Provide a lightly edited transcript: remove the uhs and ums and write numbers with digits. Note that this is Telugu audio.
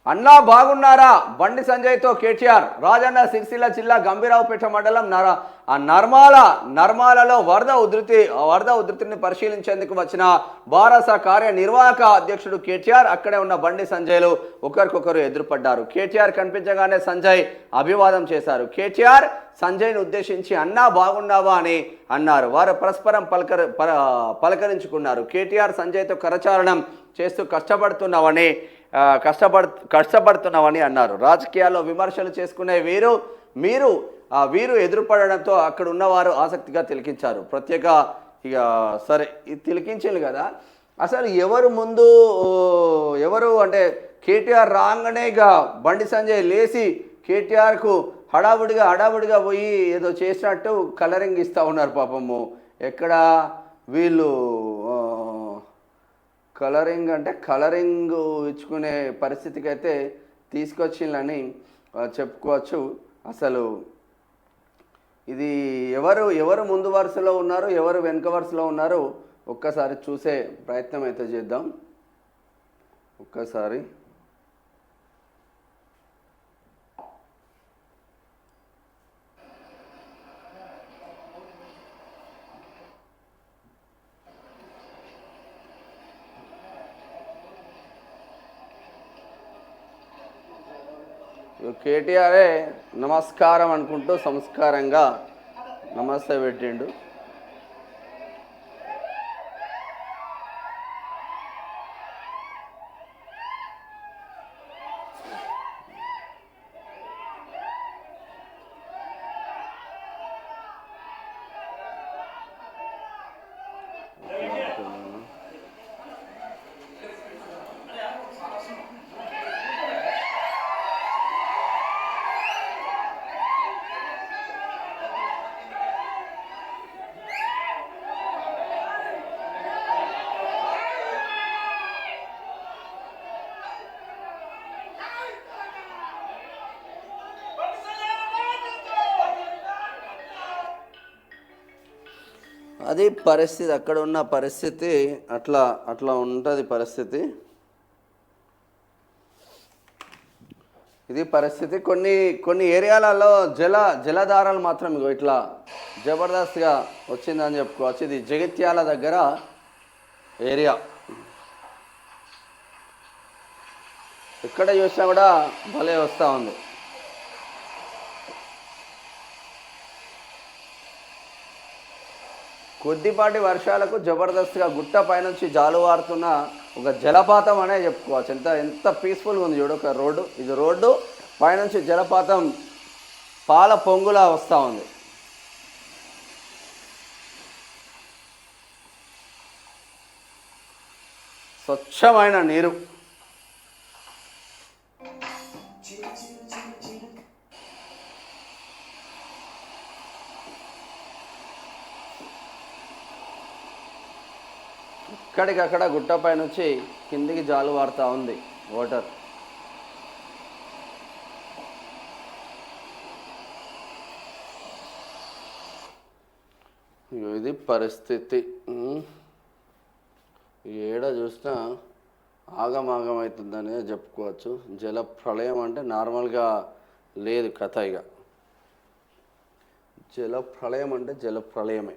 అన్నా బాగున్నారా? బండి సంజయ్తో కేటీఆర్. రాజన్న సిరిసిల్ల జిల్లా గంభీరావుపేట మండలం నర్మాలలో వరద ఉధృతిని పరిశీలించేందుకు వచ్చిన బారాస కార్యనిర్వాహక అధ్యక్షుడు కేటీఆర్, అక్కడే ఉన్న బండి సంజయ్లు ఒకరికొకరు ఎదురుపడ్డారు. కేటీఆర్ కనిపించగానే సంజయ్ అభివాదం చేశారు. కేటీఆర్ సంజయ్ను ఉద్దేశించి అన్నా బాగున్నావా అని అన్నారు. వారు పరస్పరం పలకరించుకున్నారు. కేటీఆర్ సంజయ్తో కరచాలనం చేస్తూ కష్టపడుతున్నామని అన్నారు. రాజకీయాల్లో విమర్శలు చేసుకునే వీరు ఎదురుపడడంతో అక్కడ ఉన్నవారు ఆసక్తిగా తిలకించారు. ఇక సరే ఇది తిలకించారు కదా, అసలు ఎవరు అంటే కేటీఆర్ రాగానే ఇక బండి సంజయ్ లేచి కేటీఆర్కు హడావుడిగా పోయి ఏదో చేసినట్టు కలరింగ్ ఇస్తూ ఉన్నారు. పాపము ఎక్కడ వీళ్ళు కలరింగ్ ఇచ్చుకునే పరిస్థితికి అయితే తీసుకొచ్చిందని చెప్పుకోవచ్చు. అసలు ఇది ఎవరు ముందు వరుసలో ఉన్నారు, ఎవరు వెనుక వరుసలో ఉన్నారు ఒక్కసారి చూసే ప్రయత్నం అయితే చేద్దాం. ఒక్కసారి కేటీఆరే నమస్కారం అనుకుంటూ సంస్కారంగా నమస్తే పెట్టిండు. అది పరిస్థితి, అక్కడ ఉన్న పరిస్థితి అట్లా ఉంటుంది పరిస్థితి. ఇది పరిస్థితి. కొన్ని ఏరియాలలో జలధారాలు మాత్రం ఇట్లా జబర్దస్త్గా వచ్చిందని చెప్పుకోవచ్చు. ఇది జగిత్యాల దగ్గర ఏరియా. ఎక్కడ చూసినా కూడా భలే వస్తూ ఉంది. కొద్దిపాటి వర్షాలకు జబర్దస్త్గా గుట్ట పైనుంచి జాలువారుతున్న ఒక జలపాతం అనే చెప్పుకోవచ్చు. ఎంత పీస్ఫుల్గా ఉంది చూడు. ఒక రోడ్డు, ఇది రోడ్డు పైనుంచి జలపాతం పాల పొంగులా వస్తూ ఉంది. స్వచ్ఛమైన నీరు. ఇక్కడికక్కడ గుట్టపై నుంచి కిందికి జాలువారుతూ ఉంది వాటర్. ఇది పరిస్థితి. ఏడ చూసినా ఆగమాగమవుతుందనే చెప్పుకోవచ్చు. జల ప్రళయం అంటే నార్మల్గా లేదు కథ. ఇక జల ప్రళయం అంటే జల ప్రళయమే.